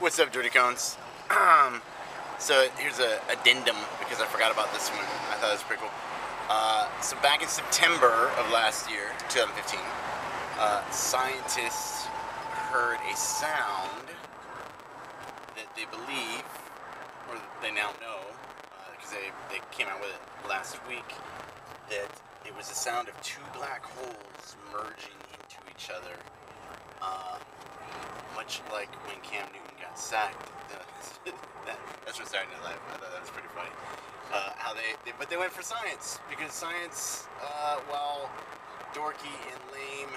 What's up, Dirty Cones? So here's a addendum because I forgot about this one. I thought it was pretty cool. So back in September of last year, 2015, scientists heard a sound that they believe, or they now know, because they came out with it last week, that it was the sound of two black holes merging into each other. Much like when Cam Newton got sacked. That's from Saturday Night Live. I thought that was pretty funny. But they went for science, because science, while dorky and lame,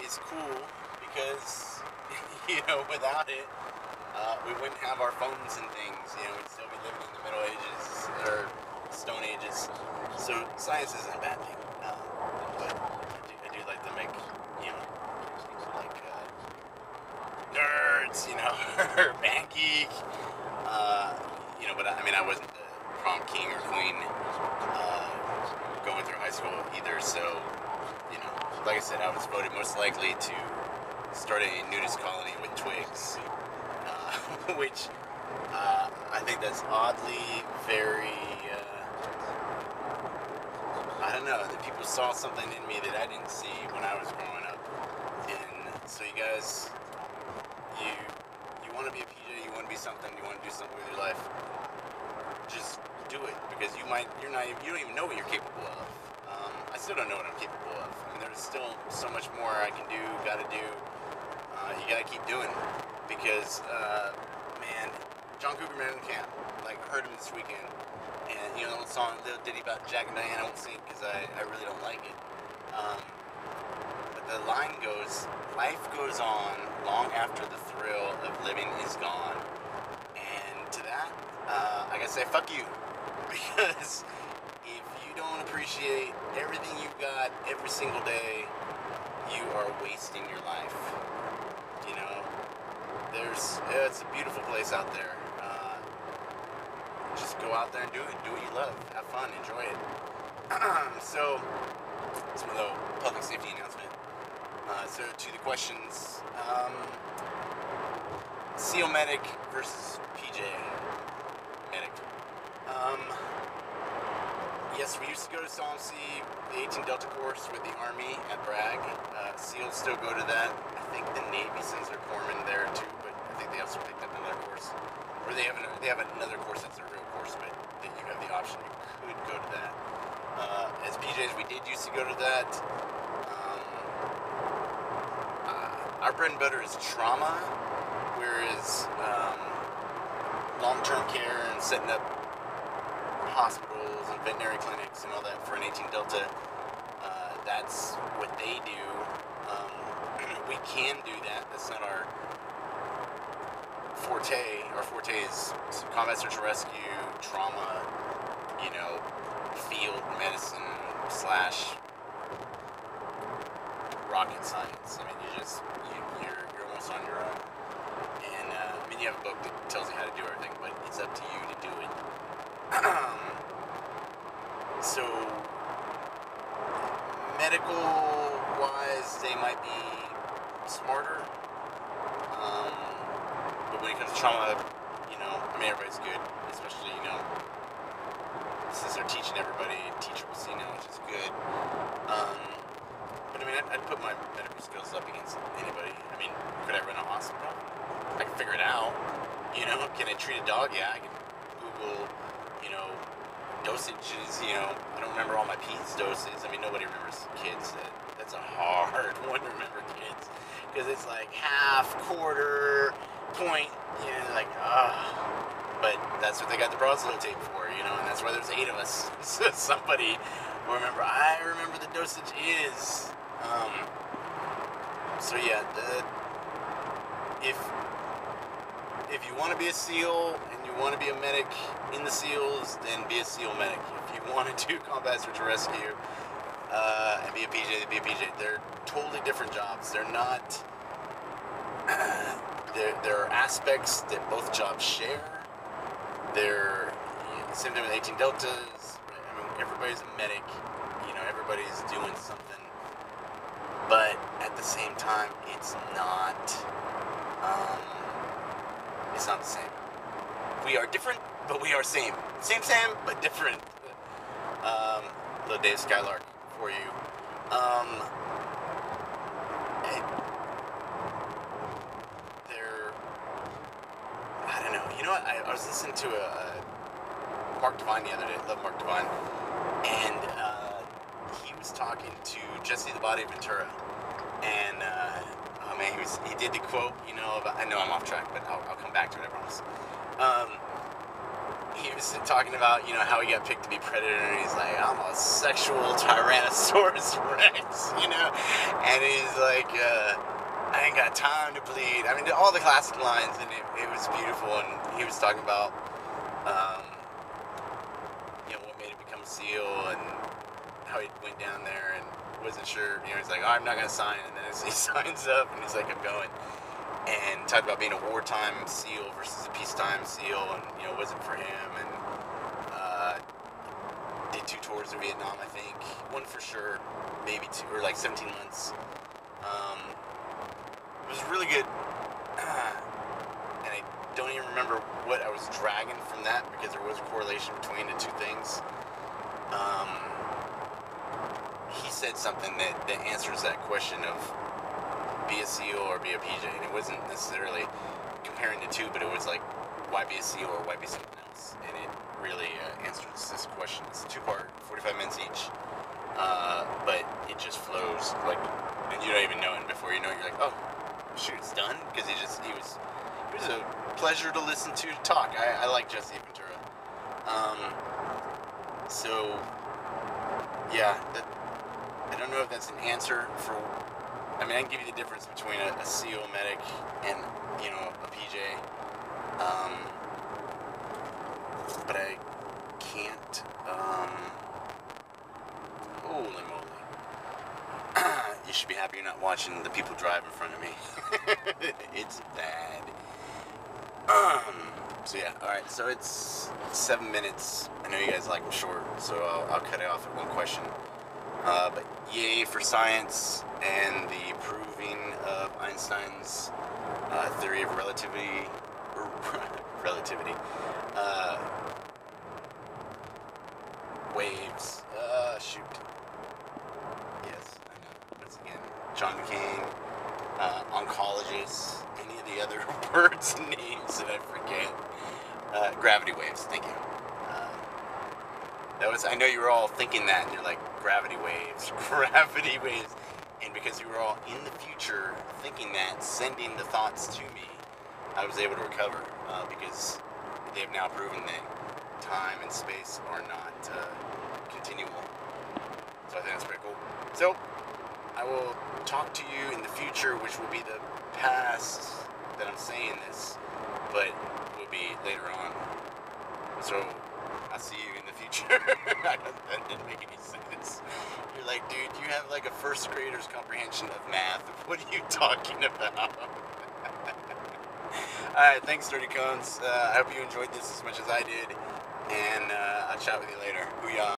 is cool, because, without it, we wouldn't have our phones and things, we'd still be living in the Middle Ages, or Stone Ages, so science isn't a bad thing, but I do like to make, nerds, or band geek, but I wasn't the prom king or queen, going through high school either, so, like I said, I was voted most likely to start a nudist colony with twigs, which, I think that's oddly very, I don't know, that people saw something in me that I didn't see when I was growing up, and so you guys, you want to be a PJ, you want to be something, you want to do something with your life, just do it, because you don't even know what you're capable of. I still don't know what I'm capable of. There's still so much more I can do, gotta do. You gotta keep doing, because, man, John Cougar Mellencamp, heard him this weekend, and, the little song, little ditty about Jack and Diane, I won't sing, because I really don't like it. But the line goes, life goes on long after the thrill of living is gone. And to that, I gotta say, fuck you. Because if you don't appreciate everything you've got every single day, you are wasting your life. It's a beautiful place out there. Just go out there and do it. Do what you love. Have fun. Enjoy it. So, it's a little public safety announcement. So to the questions, SEAL medic versus PJ medic. Yes, we used to go to SOMC, the 18 Delta course with the Army at Bragg. SEALs still go to that. I think the Navy sends their corpsmen there too, but I think they also picked up another course. Or they have another course that's a real course, but that you have the option, you could go to that. As PJs, we did used to go to that. Our bread and butter is trauma, whereas long-term care and setting up hospitals and veterinary clinics and all that for an 18 Delta, that's what they do. We can do that. That's not our forte. Our forte is combat search and rescue, trauma, field medicine / rocket science. You're almost on your own. And, you have a book that tells you how to do everything, but it's up to you to do it. So, medical-wise, they might be smarter. But when it comes to trauma, everybody's good, especially, since they're teaching everybody teachable C now, which is good. But I'd put my medical skills up against anybody. Could I run a hospital? I can figure it out. Can I treat a dog? Yeah, I can Google, dosages, I don't remember all my Peds doses. Nobody remembers kids. That's a hard one to remember, kids. Because it's half, quarter, point, but that's what they got the Broadsley tape for, and that's why there's 8 of us. So somebody will remember, I remember the dosage is. So yeah, if you want to be a SEAL and you want to be a medic in the SEALs, then be a SEAL medic. If you want to do combat search and rescue and be a PJ, then be a PJ. They're totally different jobs. They're not. There are aspects that both jobs share. They're same thing with 18 Deltas. Everybody's a medic. Everybody's doing something. But at the same time, it's not it's not the same. We are different, but we are same. Same, but different. Little Dave Skylark for you. I don't know. You know what? I was listening to Mark Divine the other day. I love Mark Divine. And he was talking to Jesse the Body Ventura. And, oh man, he did the quote, you know, about, I know I'm off track, but I'll come back to it, I promise. He was talking about, you know, how he got picked to be Predator, and he's like, I'm a sexual Tyrannosaurus Rex, you know? And he's like, I ain't got time to bleed. I mean, all the classic lines, and it was beautiful. And he was talking about, you know, what made him become a SEAL, and how he went down there and wasn't sure. You know, he's like, oh, I'm not going to sign. And then he signs up, and he's like, I'm going. And talked about being a wartime SEAL versus a peacetime SEAL, and, you know, it wasn't for him. And did 2 tours in Vietnam, I think. One for sure, maybe 2, or like 17 months. It was really good, and I don't even remember what I was dragging from that, because there was a correlation between the 2 things. He said something that answers that question of be a SEAL or be a PJ, and it wasn't necessarily comparing the 2, but it was like, why be a SEAL or why be something else? And it really answers this question. It's a 2-part, 45 minutes each, but it just flows, like, and you don't even know it. Before you know it, you're like, oh, shoot, it's done? Because he was a pleasure to listen to talk. I like Jesse Ventura. So, yeah, I don't know if that's an answer for, I mean, I can give you the difference between a SEAL medic and, you know, a PJ, but I can't, holy moly. You should be happy you're not watching the people drive in front of me. It's bad. So yeah, alright, so it's 7 minutes. I know you guys like them short, so I'll cut it off at 1 question. But yay for science and the proving of Einstein's theory of relativity. Waves. Shoot. Yes, I know. Once again, John McCain, oncologist, any of the other words and names that I forget. Gravity waves, thank you. I know you were all thinking that, and you're like, gravity waves. And because you were all in the future thinking that, sending the thoughts to me, I was able to recover, because they have now proven that time and space are not continual. So I think that's pretty cool. So, I will talk to you in the future, which will be the past that I'm saying this, but will be later on. So, I'll see you in the future. That didn't make any sense. You're like, dude, you have like a first grader's comprehension of math. What are you talking about? Alright, thanks, Dirty Cones. I hope you enjoyed this as much as I did. And I'll chat with you later. Hooyah.